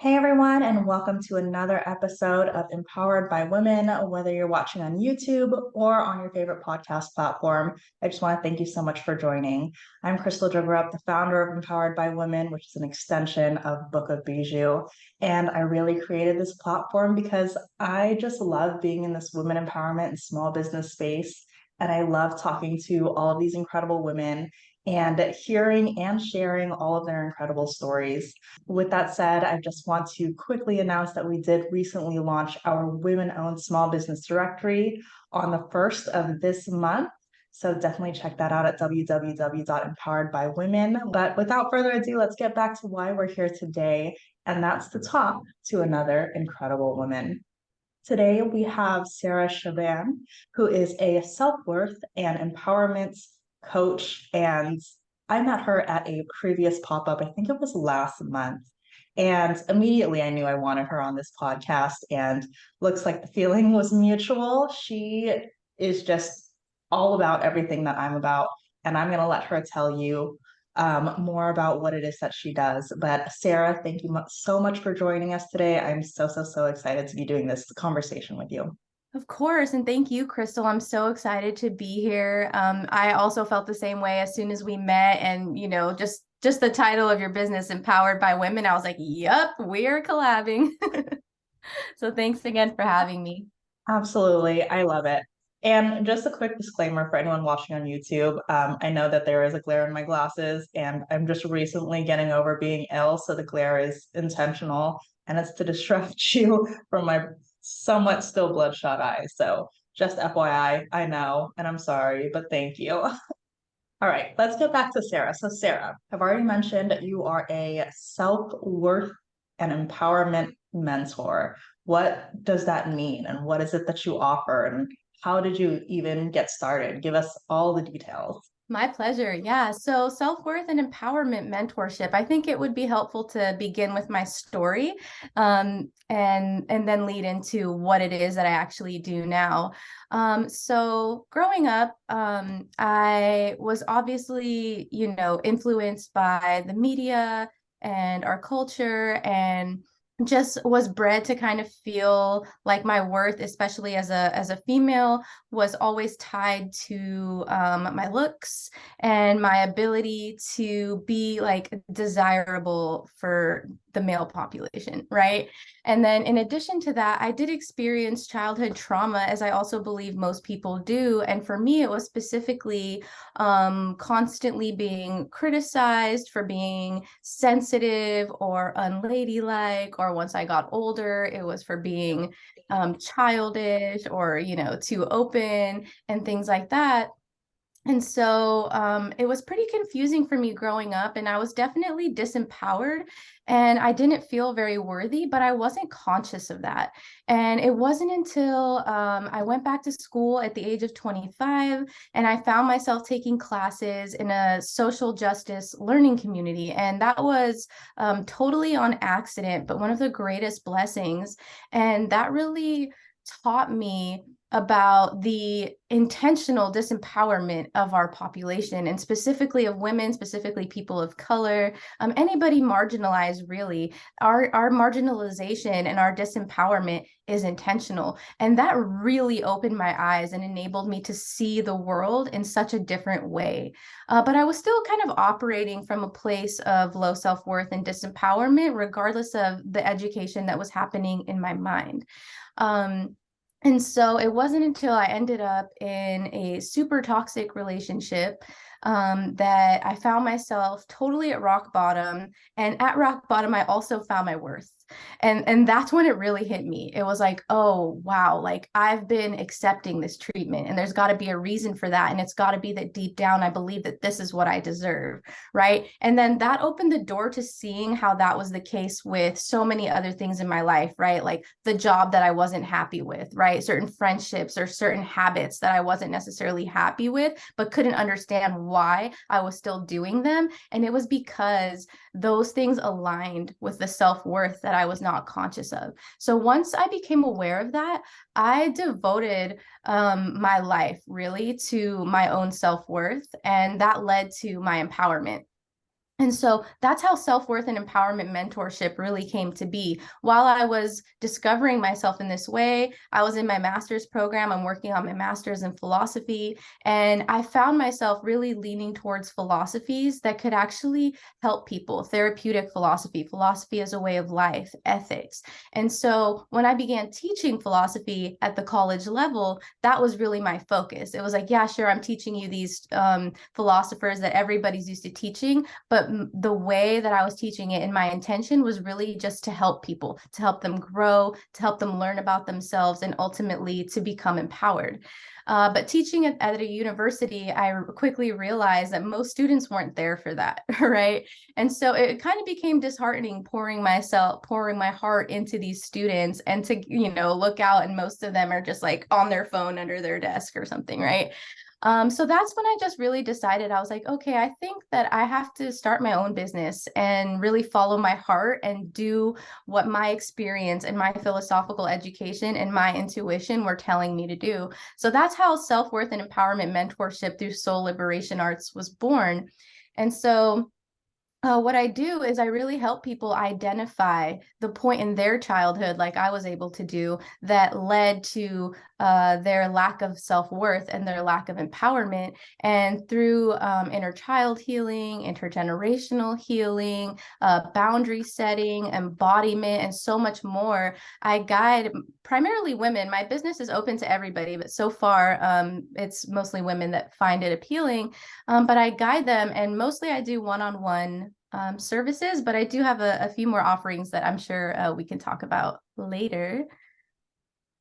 Hey everyone, and welcome to another episode of Empowered by Women. Whether you're watching on YouTube or on your favorite podcast platform, I just want to thank you so much for joining. I'm Crystal Drigurup, the founder of Empowered by Women, which is an extension of Book of Bijou. And I really created this platform because I just love being in this women empowerment and small business space. And I love talking to all of these incredible women and hearing and sharing all of their incredible stories. With that said, I just want to quickly announce that we did recently launch our women-owned small business directory on the 1st of this month. So definitely check that out at www.empoweredbywomen. But without further ado, let's get back to why we're here today, and that's to talk to another incredible woman. Today we have Sarah Chaaban, who is a self-worth and empowerment coach, and I met her at a previous pop-up, I think it was last month. And immediately I knew I wanted her on this podcast, and looks like the feeling was mutual. She is just all about everything that I'm about, and I'm going to let her tell you more about what it is that she does. But Sarah, thank you so much for joining us today. I'm so excited to be doing this conversation with you. Of course, and thank you, Crystal. I'm so excited to be here. I also felt the same way as soon as we met, and just the title of your business, Empowered by Women. I was like, "Yep, we're collabing." So thanks again for having me. Absolutely. I love it. And just a quick disclaimer for anyone watching on YouTube. I know that there is a glare in my glasses, and I'm just recently getting over being ill, so the glare is intentional, and it's to distract you from my somewhat still bloodshot eyes. So just FYI, I know, and I'm sorry, but thank you. All right, let's get back to Sarah. So, Sarah, I've already mentioned you are a self-worth and empowerment mentor. What does that mean? And what is it that you offer? And how did you even get started? Give us all the details. My pleasure. Yeah. So self-worth and empowerment mentorship. I think it would be helpful to begin with my story, and then lead into what it is that I actually do now. So growing up, I was obviously, influenced by the media and our culture, and just was bred to kind of feel like my worth, especially as a female, was always tied to my looks and my ability to be like desirable for the male population, right? And then in addition to that, I did experience childhood trauma, as I also believe most people do. And for me, it was specifically constantly being criticized for being sensitive or unladylike, or once I got older, it was for being childish or, too open and things like that. And so it was pretty confusing for me growing up, and I was definitely disempowered, and I didn't feel very worthy, but I wasn't conscious of that. And it wasn't until I went back to school at the age of 25, and I found myself taking classes in a social justice learning community. And that was totally on accident, but one of the greatest blessings. And that really taught me about the intentional disempowerment of our population, and specifically of women, specifically people of color, anybody marginalized, really. Our marginalization and our disempowerment is intentional. And that really opened my eyes and enabled me to see the world in such a different way. But I was still kind of operating from a place of low self-worth and disempowerment, regardless of the education that was happening in my mind. And so it wasn't until I ended up in a super toxic relationship that I found myself totally at rock bottom. And at rock bottom, I also found my worth. And that's when it really hit me. It was like, oh, wow, like I've been accepting this treatment, and there's got to be a reason for that. And it's got to be that deep down, I believe that this is what I deserve. Right. And then that opened the door to seeing how that was the case with so many other things in my life. Right. Like the job that I wasn't happy with. Right. Certain friendships or certain habits that I wasn't necessarily happy with, but couldn't understand why I was still doing them. And it was because those things aligned with the self-worth that I was not conscious of. So once I became aware of that, I devoted my life really to my own self-worth, and that led to my empowerment. And so that's how self-worth and empowerment mentorship really came to be. While I was discovering myself in this way, I was in my master's program. I'm working on my master's in philosophy. And I found myself really leaning towards philosophies that could actually help people, therapeutic philosophy, philosophy as a way of life, ethics. And so when I began teaching philosophy at the college level, that was really my focus. It was like, yeah, sure, I'm teaching you these philosophers that everybody's used to teaching, but the way that I was teaching it and my intention was really just to help people, to help them grow, to help them learn about themselves, and ultimately to become empowered. But teaching at a university, I quickly realized that most students weren't there for that, right? And so it kind of became disheartening pouring my heart into these students, and to, look out and most of them are just like on their phone under their desk or something, right? So that's when I just really decided, I was like, okay, I think that I have to start my own business and really follow my heart and do what my experience and my philosophical education and my intuition were telling me to do. So that's how self-worth and empowerment mentorship through Soul Liberation Arts was born. And so what I do is I really help people identify the point in their childhood, like I was able to do, that led to their lack of self-worth and their lack of empowerment. And through inner child healing, intergenerational healing, boundary setting, embodiment, and so much more, I guide primarily women. My business is open to everybody, but so far it's mostly women that find it appealing. But I guide them, and mostly I do one-on-one services, but I do have a few more offerings that I'm sure we can talk about later.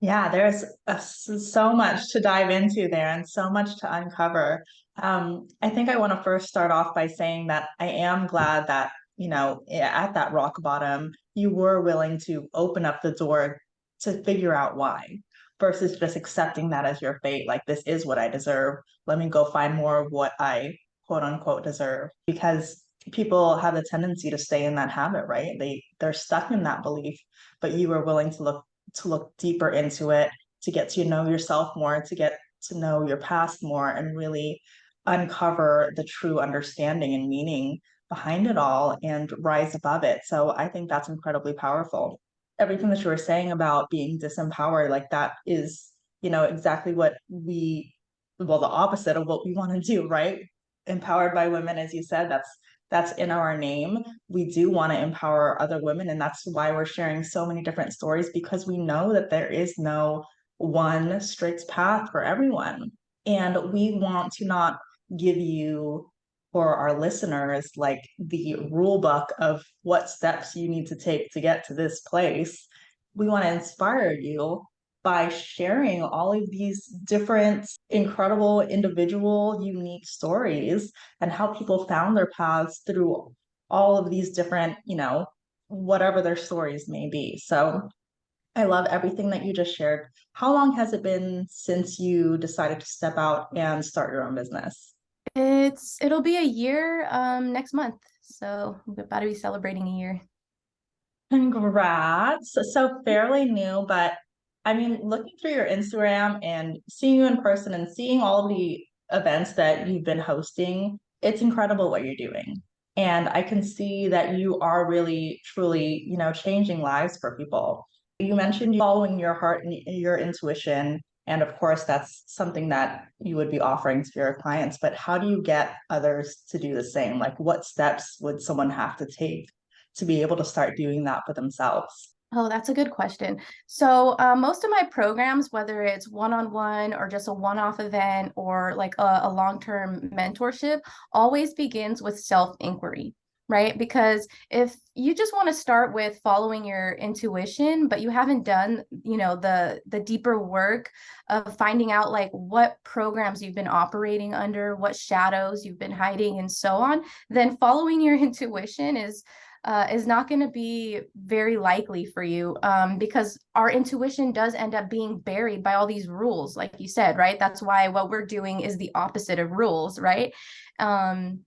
Yeah, there's so much to dive into there and so much to uncover. I think I want to first start off by saying that I am glad that, at that rock bottom, you were willing to open up the door to figure out why versus just accepting that as your fate. Like, this is what I deserve. Let me go find more of what I quote unquote deserve. Because people have a tendency to stay in that habit, right? They're stuck in that belief, but you were willing to look deeper into it, to get to know yourself more, to get to know your past more, and really uncover the true understanding and meaning behind it all and rise above it. So I think that's incredibly powerful. Everything that you were saying about being disempowered, like that is, exactly what well, the opposite of what we want to do, right? Empowered by women, as you said, that's in our name. We do want to empower other women, and that's why we're sharing so many different stories, because we know that there is no one strict path for everyone. And we want to not give you, for our listeners, like the rule book of what steps you need to take to get to this place. We want to inspire you by sharing all of these different, incredible, individual, unique stories, and how people found their paths through all of these different, whatever their stories may be. So I love everything that you just shared. How long has it been since you decided to step out and start your own business? It'll be a year next month. So we're about to be celebrating a year. Congrats. So fairly new, but I mean, looking through your Instagram and seeing you in person and seeing all of the events that you've been hosting, it's incredible what you're doing. And I can see that you are really, truly, changing lives for people. You mentioned following your heart and your intuition. And of course, that's something that you would be offering to your clients. But how do you get others to do the same? Like, what steps would someone have to take to be able to start doing that for themselves? Oh, that's a good question. So, most of my programs, whether it's one-on-one or just a one-off event or like a long-term mentorship, always begins with self-inquiry, right? Because if you just want to start with following your intuition, but you haven't done, the deeper work of finding out like what programs you've been operating under, what shadows you've been hiding, and so on, then following your intuition is not going to be very likely for you, because our intuition does end up being buried by all these rules, like you said, right? That's why what we're doing is the opposite of rules, right? And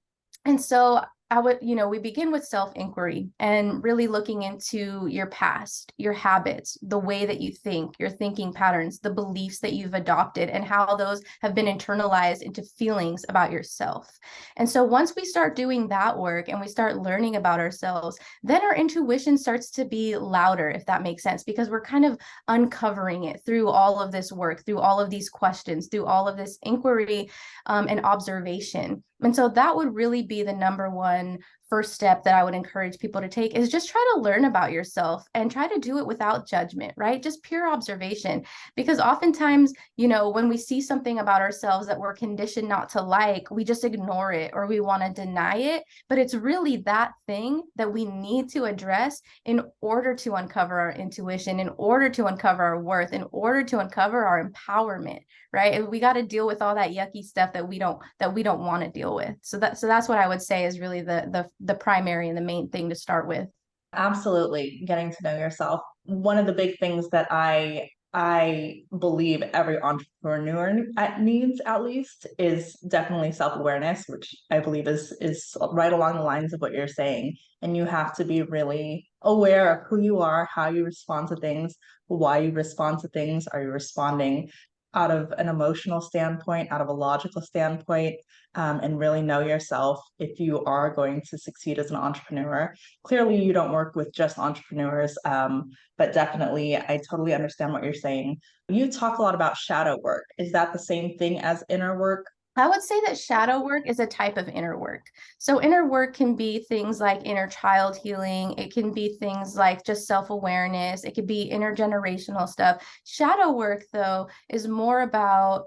so we begin with self-inquiry and really looking into your past, your habits, the way that you think, your thinking patterns, the beliefs that you've adopted, and how those have been internalized into feelings about yourself. And so once we start doing that work and we start learning about ourselves, then our intuition starts to be louder, if that makes sense, because we're kind of uncovering it through all of this work, through all of these questions, through all of this inquiry and observation. And so that would really be the number one first step that I would encourage people to take, is just try to learn about yourself and try to do it without judgment, right? Just pure observation. Because oftentimes, when we see something about ourselves that we're conditioned not to like, we just ignore it or we want to deny it. But it's really that thing that we need to address in order to uncover our intuition, in order to uncover our worth, in order to uncover our empowerment, right? And we got to deal with all that yucky stuff that we don't want to deal with. So that's what I would say is really the primary and the main thing to start with. Absolutely, getting to know yourself. One of the big things that I believe every entrepreneur needs, at least, is definitely self-awareness, which I believe is right along the lines of what you're saying. And you have to be really aware of who you are, how you respond to things, why you respond to things. Are you responding out of an emotional standpoint, out of a logical standpoint, and really know yourself if you are going to succeed as an entrepreneur. Clearly, you don't work with just entrepreneurs, but definitely, I totally understand what you're saying. You talk a lot about shadow work. Is that the same thing as inner work? I would say that shadow work is a type of inner work. So inner work can be things like inner child healing. It can be things like just self-awareness. It could be intergenerational stuff. Shadow work, though, is more about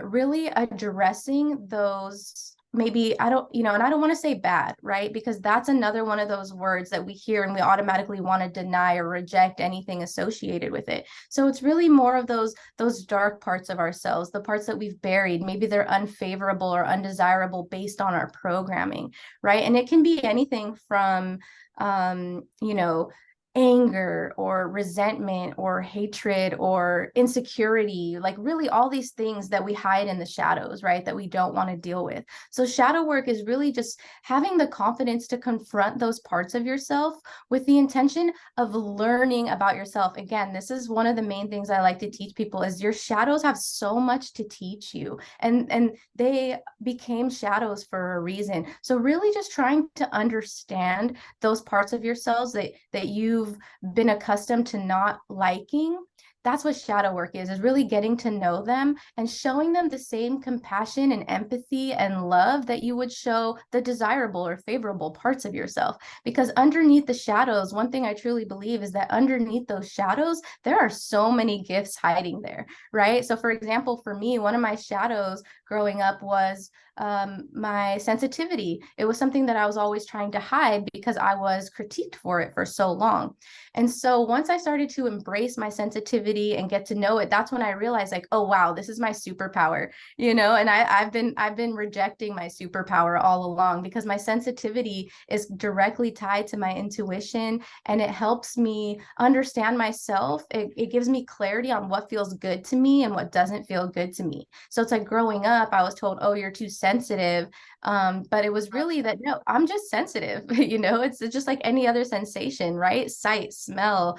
really addressing those, maybe, I don't, and I don't want to say bad, right? Because that's another one of those words that we hear and we automatically want to deny or reject anything associated with it. So it's really more of those dark parts of ourselves, the parts that we've buried. Maybe they're unfavorable or undesirable based on our programming, right? And it can be anything from anger or resentment or hatred or insecurity, like really all these things that we hide in the shadows, right? That we don't want to deal with. So shadow work is really just having the confidence to confront those parts of yourself with the intention of learning about yourself. Again, this is one of the main things I like to teach people, is your shadows have so much to teach you, and they became shadows for a reason. So really just trying to understand those parts of yourselves that you've been accustomed to not liking. That's what shadow work is really getting to know them and showing them the same compassion and empathy and love that you would show the desirable or favorable parts of yourself. Because underneath the shadows, one thing I truly believe is that underneath those shadows, there are so many gifts hiding there, right? So for example, for me, one of my shadows growing up was my sensitivity. It was something that I was always trying to hide because I was critiqued for it for so long. And so once I started to embrace my sensitivity and get to know it, that's when I realized, like, oh wow, this is my superpower, and I've been rejecting my superpower all along, because my sensitivity is directly tied to my intuition, and it helps me understand myself. It gives me clarity on what feels good to me and what doesn't feel good to me. So it's like growing up, I was told, oh, you're too sensitive. But it was really that, no, I'm just sensitive. It's just like any other sensation, right? Sight, smell,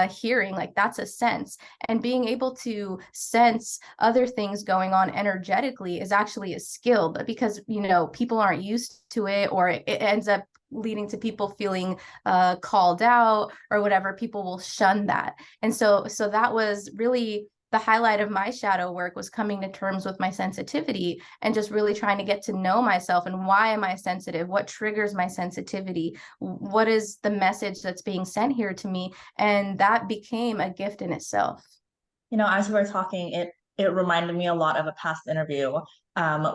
hearing, like that's a sense. And being able to sense other things going on energetically is actually a skill. But because, people aren't used to it, or it ends up leading to people feeling called out or whatever, people will shun that. And so that was really the highlight of my shadow work, was coming to terms with my sensitivity and just really trying to get to know myself. And why am I sensitive? What triggers my sensitivity? What is the message that's being sent here to me? And that became a gift in itself. As we were talking, it reminded me a lot of a past interview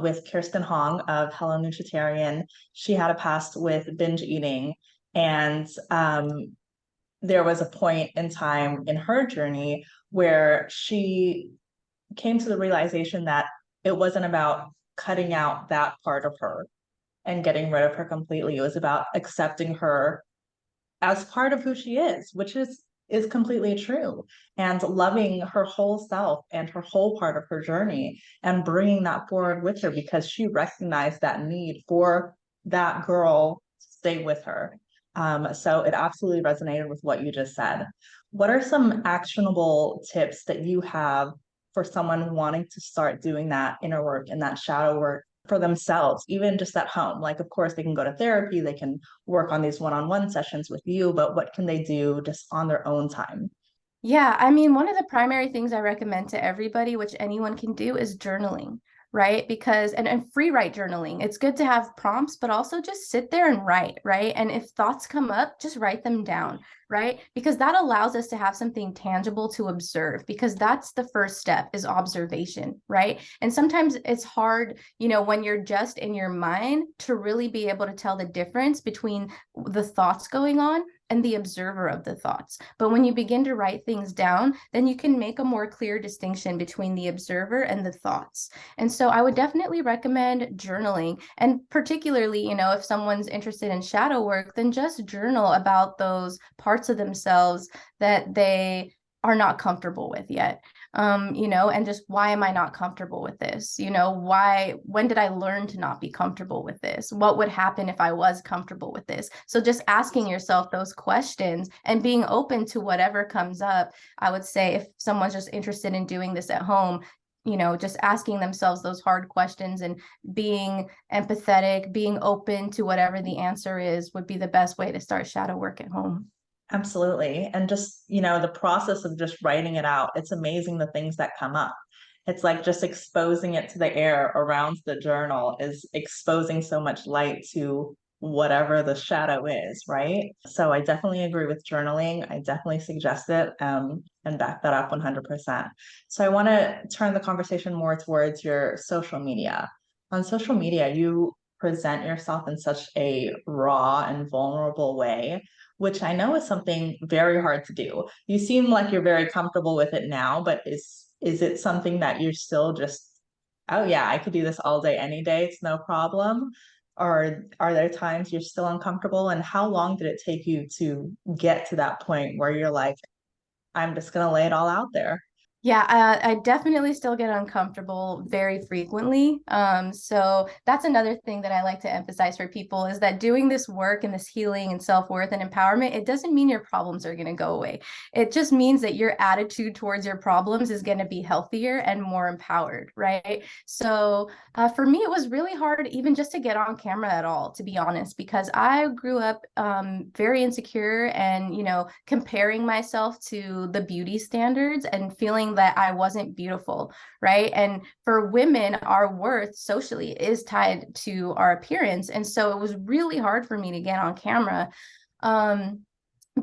with Kirsten Hong of Hello Nutritarian. She had a past with binge eating, and there was a point in time in her journey where she came to the realization that it wasn't about cutting out that part of her and getting rid of her completely. It was about accepting her as part of who she is, which is completely true, and loving her whole self and her whole part of her journey and bringing that forward with her, because she recognized that need for that girl stay with her. So it absolutely resonated with what you just said. What are some actionable tips that you have for someone wanting to start doing that inner work and that shadow work for themselves, even just at home? Like, of course, they can go to therapy, they can work on these one-on-one sessions with you, but what can they do just on their own time? Yeah, I mean, one of the primary things I recommend to everybody, which anyone can do, is journaling, right? Because, and free write journaling, it's good to have prompts, but also just sit there and write, right? And if thoughts come up, just write them down, right? Because that allows us to have something tangible to observe, because that's the first step is observation, right? And sometimes it's hard, when you're just in your mind to really be able to tell the difference between the thoughts going on and the observer of the thoughts. But when you begin to write things down, then you can make a more clear distinction between the observer and the thoughts. And so I would definitely recommend journaling. And particularly, if someone's interested in shadow work, then just journal about those parts of themselves that they are not comfortable with yet. And just why am I not comfortable with this? When did I learn to not be comfortable with this? What would happen if I was comfortable with this? So just asking yourself those questions and being open to whatever comes up. I would say if someone's just interested in doing this at home, just asking themselves those hard questions and being empathetic, being open to whatever the answer is would be the best way to start shadow work at home. Absolutely. And just, the process of just writing it out, it's amazing the things that come up. It's like just exposing it to the air around the journal is exposing so much light to whatever the shadow is, right? So I definitely agree with journaling. I definitely suggest it, and back that up 100%. So I want to turn the conversation more towards your social media. On social media, you present yourself in such a raw and vulnerable way, which I know is something very hard to do. You seem like you're very comfortable with it now, but is it something that you're still just, oh yeah, I could do this all day, any day, it's no problem? Or are there times you're still uncomfortable? And how long did it take you to get to that point where you're like, I'm just gonna lay it all out there? Yeah, I definitely still get uncomfortable very frequently. So that's another thing that I like to emphasize for people is that doing this work and this healing and self-worth and empowerment, it doesn't mean your problems are going to go away. It just means that your attitude towards your problems is going to be healthier and more empowered, right? So for me, it was really hard even just to get on camera at all, to be honest, because I grew up very insecure and, comparing myself to the beauty standards and feeling that I wasn't beautiful, right? And for women, our worth socially is tied to our appearance. And so it was really hard for me to get on camera.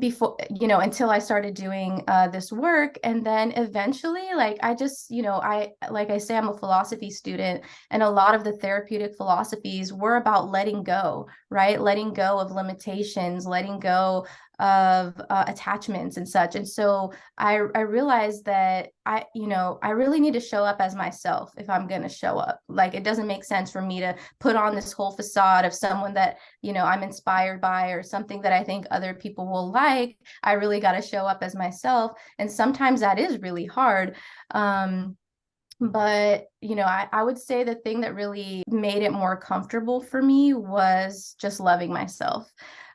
Before, until I started doing this work. And then eventually, like, I just, like I say, I'm a philosophy student, and a lot of the therapeutic philosophies were about letting go, right? Letting go of limitations, letting go of attachments and such. And so I realized that I really need to show up as myself if I'm going to show up. Like, it doesn't make sense for me to put on this whole facade of someone that, I'm inspired by or something that I think other people will like. I really got to show up as myself. And sometimes that is really hard. But, I would say the thing that really made it more comfortable for me was just loving myself,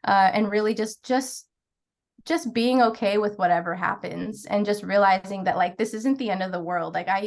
and really just being okay with whatever happens, and just realizing that, like, this isn't the end of the world. Like, I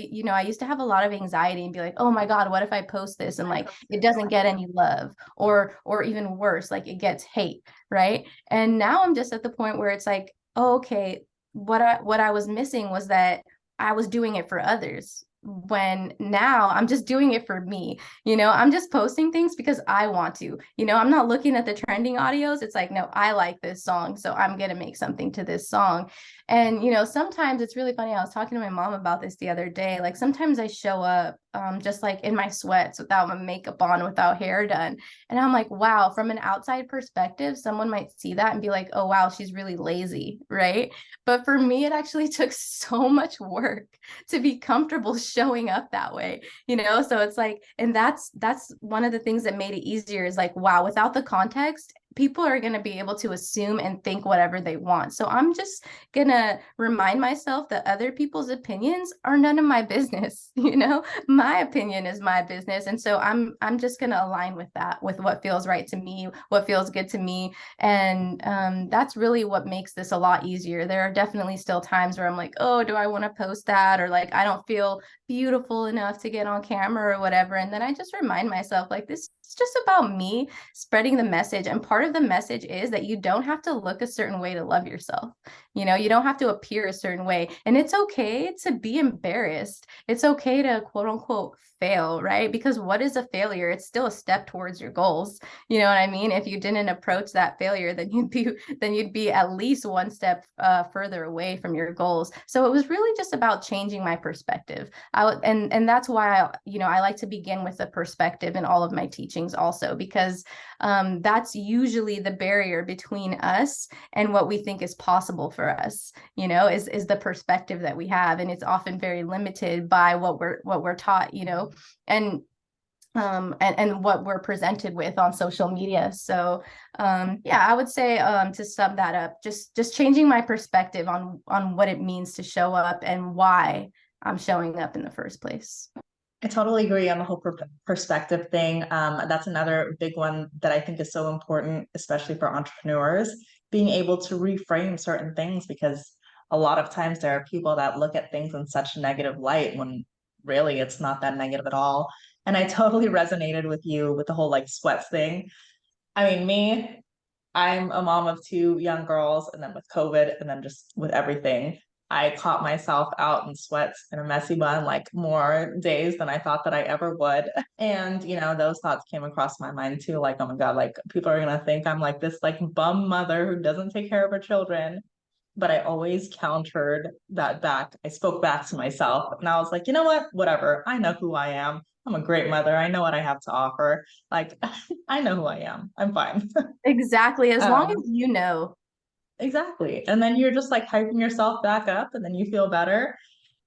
used to have a lot of anxiety and be like, oh my God, what if I post this and like it doesn't get any love, or even worse, like it gets hate, right? And now I'm just at the point where it's like, oh, okay, what I was missing was that I was doing it for others, when now I'm just doing it for me. I'm just posting things because I want to. I'm not looking at the trending audios. It's like, no, I like this song, so I'm going to make something to this song. And sometimes it's really funny. I was talking to my mom about this the other day. Like, sometimes I show up just like in my sweats without my makeup on, without hair done, and I'm like, wow, from an outside perspective, someone might see that and be like, oh wow, she's really lazy, right? But for me, it actually took so much work to be comfortable showing up that way. So it's like, and that's one of the things that made it easier, is like, wow, without the context, people are going to be able to assume and think whatever they want. So I'm just going to remind myself that other people's opinions are none of my business. My opinion is my business. And so I'm just going to align with that, with what feels right to me, what feels good to me. And that's really what makes this a lot easier. There are definitely still times where I'm like, oh, do I want to post that? Or like, I don't feel beautiful enough to get on camera or whatever. And then I just remind myself, like, this is just about me spreading the message. And part of the message is that you don't have to look a certain way to love yourself. You don't have to appear a certain way. And it's okay to be embarrassed. It's okay to quote unquote fail, right? Because what is a failure? It's still a step towards your goals. You know what I mean? If you didn't approach that failure, then you'd be at least one step further away from your goals. So it was really just about changing my perspective. And that's why I like to begin with a perspective in all of my teachings also, because that's usually the barrier between us and what we think is possible for us, is the perspective that we have. And it's often very limited by what we're taught, and what we're presented with on social media. So I would say to sum that up, just changing my perspective on what it means to show up and why I'm showing up in the first place. I totally agree on the whole perspective thing. That's another big one that I think is so important, especially for entrepreneurs, being able to reframe certain things, because a lot of times there are people that look at things in such negative light when really it's not that negative at all. And I totally resonated with you with the whole like sweats thing. I mean, I'm a mom of two young girls, and then with COVID, and then just with everything, I caught myself out in sweats in a messy bun like more days than I thought that I ever would. And, those thoughts came across my mind too, like, oh my God, like people are gonna think I'm like this like bum mother who doesn't take care of her children. But I always countered that back. I spoke back to myself and I was like, you know what? Whatever. I know who I am. I'm a great mother. I know what I have to offer. Like, I know who I am. I'm fine. Exactly. As long as Um, you know. exactly. And then you're just like hyping yourself back up and then you feel better.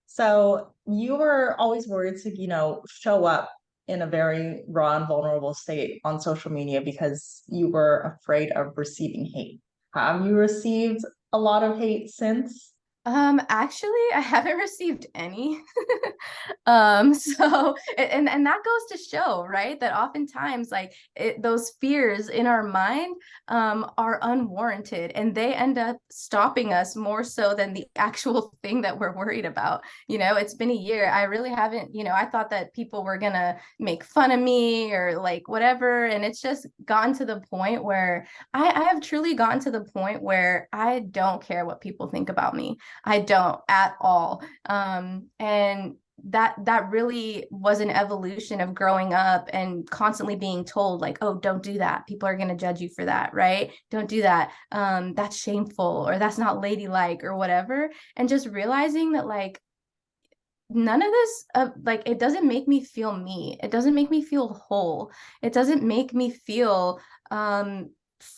So you were always worried to, show up in a very raw and vulnerable state on social media because you were afraid of receiving hate. Have you received a lot of hate since? Actually, I haven't received any. So and that goes to show, right, that oftentimes like those fears in our mind are unwarranted, and they end up stopping us more so than the actual thing that we're worried about. It's been a year. I really haven't, I thought that people were gonna make fun of me or like whatever, and it's just gotten to the point where I have truly gotten to the point where I don't care what people think about me. I don't at all. And that really was an evolution of growing up and constantly being told like, oh, don't do that, people are going to judge you for that, right? Don't do that, that's shameful, or that's not ladylike, or whatever. And just realizing that like none of this like it doesn't make me feel me, it doesn't make me feel whole, it doesn't make me feel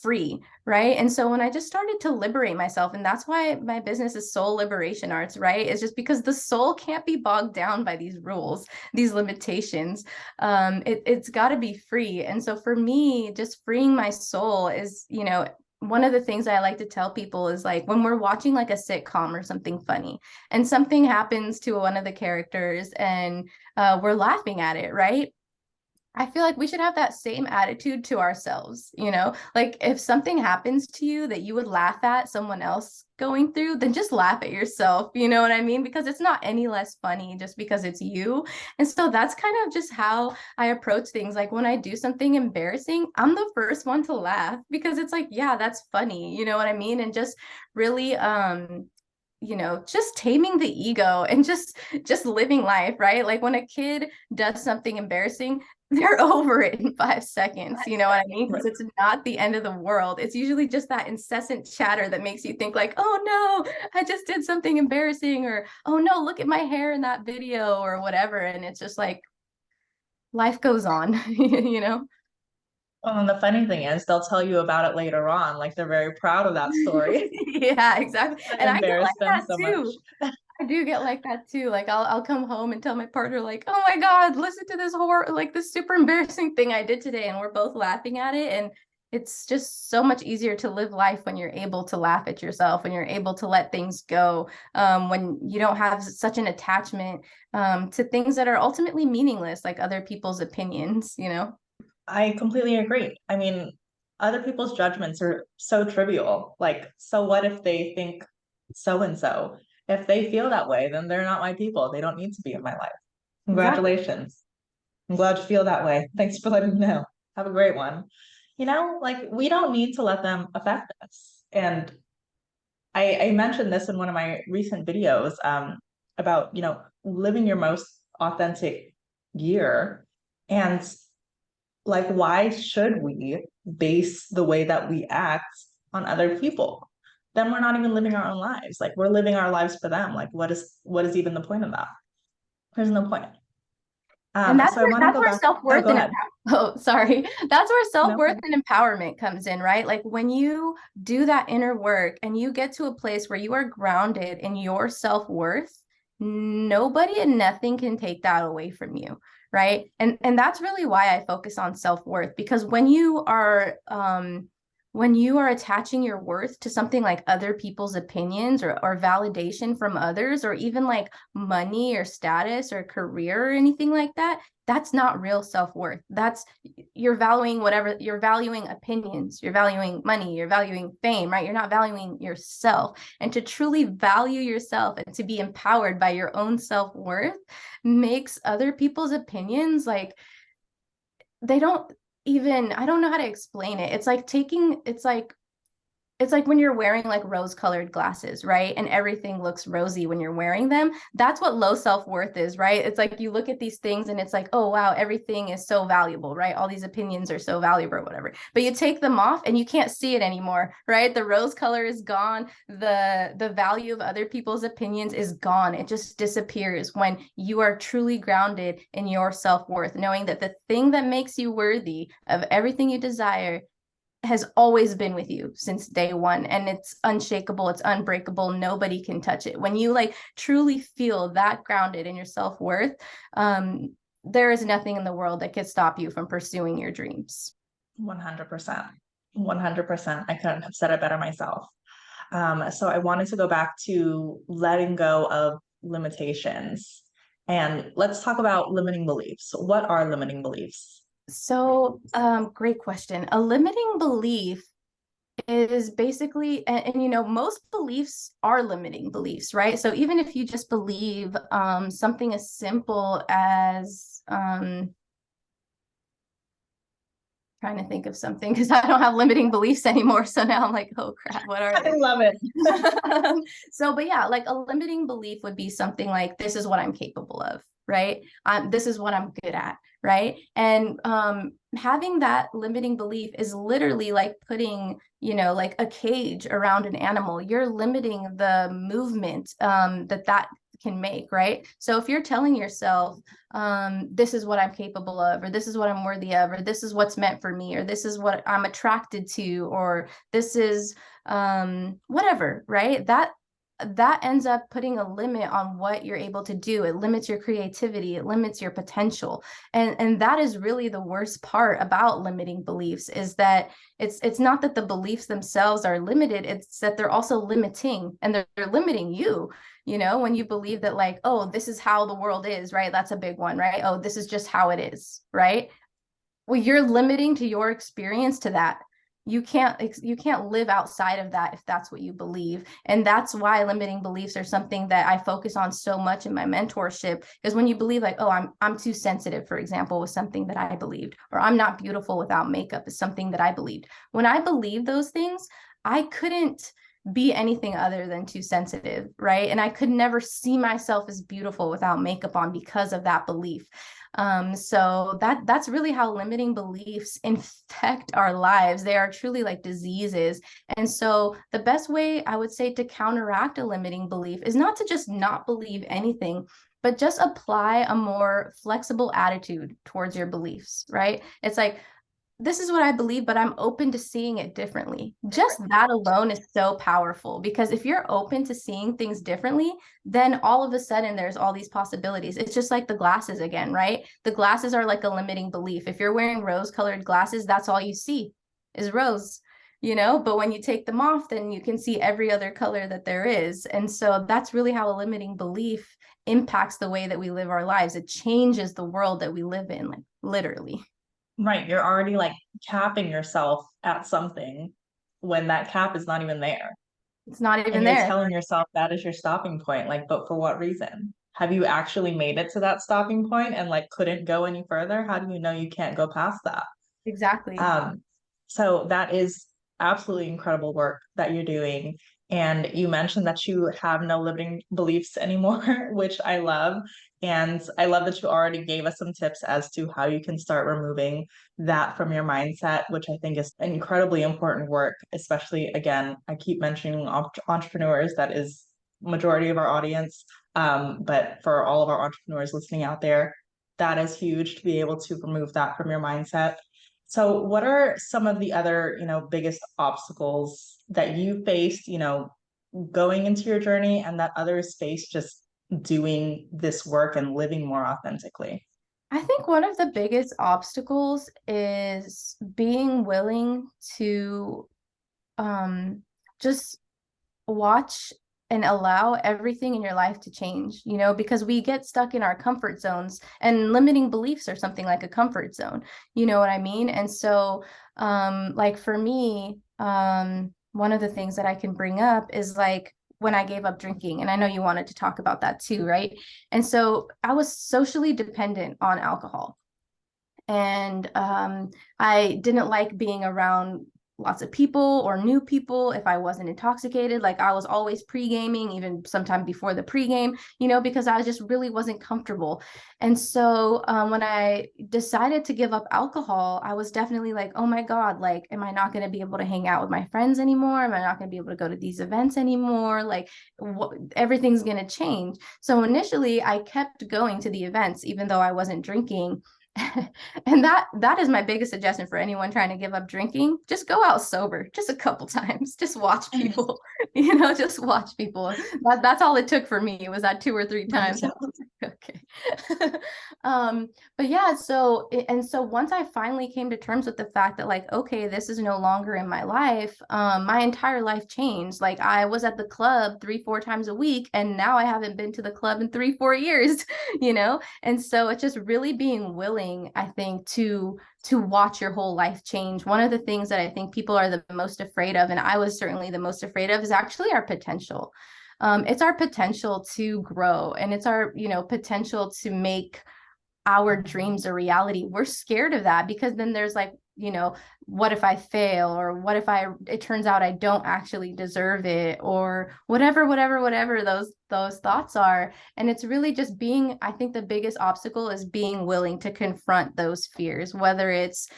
free, right? And so when I just started to liberate myself, and that's why my business is soul liberation arts, right? It's just because the soul can't be bogged down by these rules, these limitations. It's got to be free. And so for me, just freeing my soul is, one of the things I like to tell people is like when we're watching like a sitcom or something funny and something happens to one of the characters and we're laughing at it, right? I feel like we should have that same attitude to ourselves, like if something happens to you that you would laugh at someone else going through, then just laugh at yourself, you know what I mean? Because it's not any less funny just because it's you. And so that's kind of just how I approach things. Like when I do something embarrassing, I'm the first one to laugh because it's like, yeah, that's funny, you know what I mean? And just really, just taming the ego and just living life, right? Like when a kid does something embarrassing, they're over it in 5 seconds, you know what I mean? Because it's not the end of the world. It's usually just that incessant chatter that makes you think like, oh no, I just did something embarrassing, or oh no, look at my hair in that video, or whatever. And it's just like life goes on, you know? Well, and the funny thing is, they'll tell you about it later on. Like they're very proud of that story. Yeah, exactly. It And I get like embarrassed them that so much. too. I do get like that too. Like I'll come home and tell my partner like, "Oh my God, listen to this horror, like this super embarrassing thing I did today," and we're both laughing at it. And it's just so much easier to live life when you're able to laugh at yourself, when you're able to let things go, when you don't have such an attachment to things that are ultimately meaningless, like other people's opinions, you know? I completely agree. I mean, other people's judgments are so trivial. Like, so what if they think so and so? If they feel that way, then they're not my people. They don't need to be in my life. Exactly. Congratulations. I'm glad you feel that way. Thanks for letting me know. Have a great one. Like we don't need to let them affect us. And I mentioned this in one of my recent videos about, living your most authentic year. And like, why should we base the way that we act on other people? Then we're not even living our own lives. Like we're living our lives for them. Like what is even the point of that? There's no point. And that's So I want to go where back. Oh, self-worth go and ahead. oh, sorry. That's where No, self-worth and empowerment comes in, right? Like when you do that inner work and you get to a place where you are grounded in your self-worth, nobody and nothing can take that away from you, right? And that's really why I focus on self-worth, because when you are attaching your worth to something like other people's opinions or validation from others, or even like money or status or career or anything like that, that's not real self-worth. That's you're valuing whatever you're valuing opinions, you're valuing money, you're valuing fame, right? You're not valuing yourself. And to truly value yourself and to be empowered by your own self-worth makes other people's opinions like they don't even, I don't know how to explain it. It's like when you're wearing like rose colored glasses, right? And everything looks rosy when you're wearing them. That's what low self-worth is, right? It's like you look at these things and it's like, oh, wow, everything is so valuable, right? All these opinions are so valuable or whatever. But you take them off and you can't see it anymore, right? The rose color is gone. The value of other people's opinions is gone. It just disappears when you are truly grounded in your self-worth, knowing that the thing that makes you worthy of everything you desire has always been with you since day one, and it's unshakable, it's unbreakable, nobody can touch it. When you like truly feel that grounded in your self-worth, there is nothing in the world that could stop you from pursuing your dreams. 100%. 100%. I couldn't have said it better myself. So I wanted to go back to letting go of limitations. And let's talk about limiting beliefs. What are limiting beliefs? So great question. A limiting belief is basically, and you know, most beliefs are limiting beliefs, right? So even if you just believe something as simple as trying to think of something, because I don't have limiting beliefs anymore, so now I'm like, oh crap, what are I they? love it. So but yeah, like a limiting belief would be something like, this is what I'm capable of, right? This is what I'm good at, right? And having that limiting belief is literally like putting, you know, like a cage around an animal. You're limiting the movement that can make, right? So if you're telling yourself, this is what I'm capable of, or this is what I'm worthy of, or this is what's meant for me, or this is what I'm attracted to, or this is whatever, right? That ends up putting a limit on what you're able to do. It limits your creativity, it limits your potential. And that is really the worst part about limiting beliefs, is that it's not that the beliefs themselves are limited, it's that they're also limiting, and they're limiting you. You know, when you believe that like, oh, this is how the world is, right? That's a big one, right? Oh, this is just how it is, right? Well, you're limiting to your experience to that. You can't live outside of that if that's what you believe. And that's why limiting beliefs are something that I focus on so much in my mentorship, because when you believe like, oh, I'm too sensitive, for example, was something that I believed, or I'm not beautiful without makeup is something that I believed. When I believed those things, I couldn't be anything other than too sensitive, right? And I could never see myself as beautiful without makeup on because of that belief. So that's really how limiting beliefs infect our lives. They are truly like diseases. And so the best way I would say to counteract a limiting belief is not to just not believe anything, but just apply a more flexible attitude towards your beliefs, right? It's like, this is what I believe, but I'm open to seeing it differently. Just that alone is so powerful, because if you're open to seeing things differently, then all of a sudden there's all these possibilities. It's just like the glasses again, right? The glasses are like a limiting belief. If you're wearing rose-colored glasses, that's all you see. is rose, you know, but when you take them off, then you can see every other color that there is. And so that's really how a limiting belief impacts the way that we live our lives. It changes the world that we live in, like literally. Right. You're already like capping yourself at something when that cap is not even there. It's not And even you're there. telling yourself that is your stopping point. Like, but for what reason? Have you actually made it to that stopping point and like couldn't go any further? How do you know you can't go past that? Exactly. Um, so that is absolutely incredible work that you're doing. And you mentioned that you have no limiting beliefs anymore, which I love. And I love that you already gave us some tips as to how you can start removing that from your mindset, which I think is incredibly important work, especially again, I keep mentioning entrepreneurs, that is majority of our audience. But for all of our entrepreneurs listening out there, that is huge to be able to remove that from your mindset. So what are some of the other, biggest obstacles that you faced, going into your journey and that others face just doing this work and living more authentically? I think one of the biggest obstacles is being willing to um, just watch and allow everything in your life to change, you know, because we get stuck in our comfort zones, and limiting beliefs are something like a comfort zone, you know what I mean? And so, like for me, one of the things that I can bring up is like when I gave up drinking, and I know you wanted to talk about that too, right? And so I was socially dependent on alcohol, and I didn't like being around lots of people or new people if I wasn't intoxicated. Like I was always pre-gaming, even sometime before the pre-game, you know, because I just really wasn't comfortable. And so when I decided to give up alcohol, I was definitely like, oh my God, like, am I not going to be able to hang out with my friends anymore? Am I not going to be able to go to these events anymore? Like everything's going to change. So initially I kept going to the events, even though I wasn't drinking. And that is my biggest suggestion for anyone trying to give up drinking. Just go out sober just a couple times. Just watch people, you know, just watch people. That's all it took for me. It was that 2 or 3 times. And I was like, okay. But yeah, so once I finally came to terms with the fact that like, okay, this is no longer in my life, my entire life changed. Like I was at the club 3, 4 times a week, and now I haven't been to the club in 3, 4 years, you know? And so it's just really being willing, I think, to watch your whole life change. One of the things that I think people are the most afraid of, and I was certainly the most afraid of, is actually our potential. It's our potential to grow, and it's our, you know, potential to make our dreams a reality. We're scared of that because then there's like, you know, what if I fail, or what if it turns out I don't actually deserve it, or whatever those thoughts are. And it's really just being, I think the biggest obstacle is being willing to confront those fears, whether it's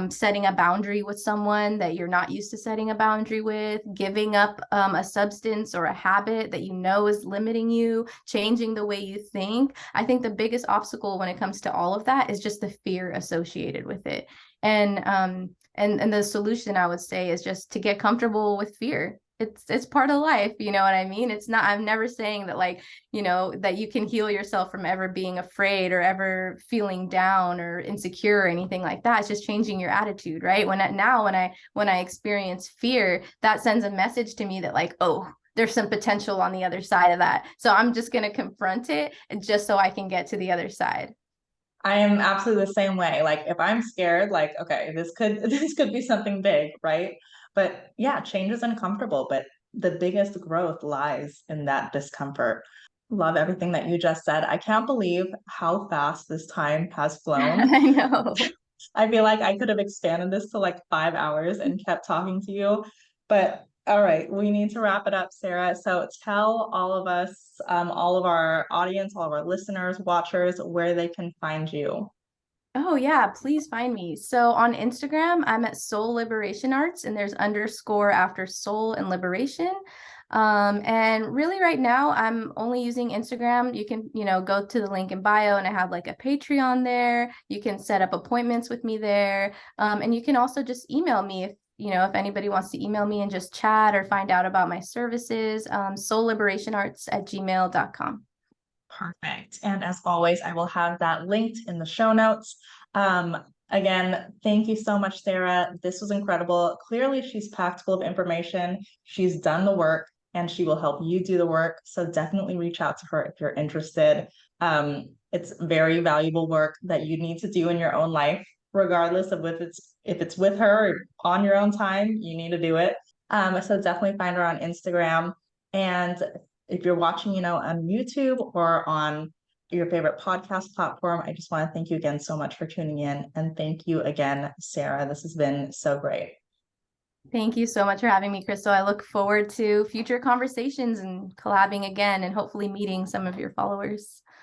setting a boundary with someone that you're not used to setting a boundary with, giving up a substance or a habit that you know is limiting you, changing the way you think. I think the biggest obstacle when it comes to all of that is just the fear associated with it. And the solution, I would say, is just to get comfortable with fear. It's part of life, you know what I mean? It's not, I'm never saying that like, you know, that you can heal yourself from ever being afraid or ever feeling down or insecure or anything like that. It's just changing your attitude, right? When I experience fear, that sends a message to me that like, oh, there's some potential on the other side of that. So I'm just going to confront it just so I can get to the other side. I am absolutely the same way. Like if I'm scared, like, okay, this could this could be something big, right? But yeah, change is uncomfortable, but the biggest growth lies in that discomfort. Love everything that you just said. I can't believe how fast this time has flown. I know. I feel like I could have expanded this to like 5 hours and kept talking to you. But all right, we need to wrap it up, Sarah. So tell all of us, all of our audience, all of our listeners, watchers, where they can find you. Oh yeah, please find me. So on Instagram, I'm at Soul Liberation Arts, and there's underscore after soul and liberation. And really right now I'm only using Instagram. You can, you know, go to the link in bio, and I have like a Patreon there. You can set up appointments with me there. And you can also just email me if, you know, if anybody wants to email me and just chat or find out about my services, soulliberationarts@gmail.com. Perfect. And as always, I will have that linked in the show notes. Again, thank you so much, Sarah. This was incredible. Clearly, she's packed full of information. She's done the work and she will help you do the work. So definitely reach out to her if you're interested. It's very valuable work that you need to do in your own life, regardless of if it's with her or on your own time, you need to do it. So definitely find her on Instagram. And if you're watching, on YouTube or on your favorite podcast platform, I just want to thank you again so much for tuning in. And thank you again, Sarah. This has been so great. Thank you so much for having me, Crystal. I look forward to future conversations and collabing again and hopefully meeting some of your followers.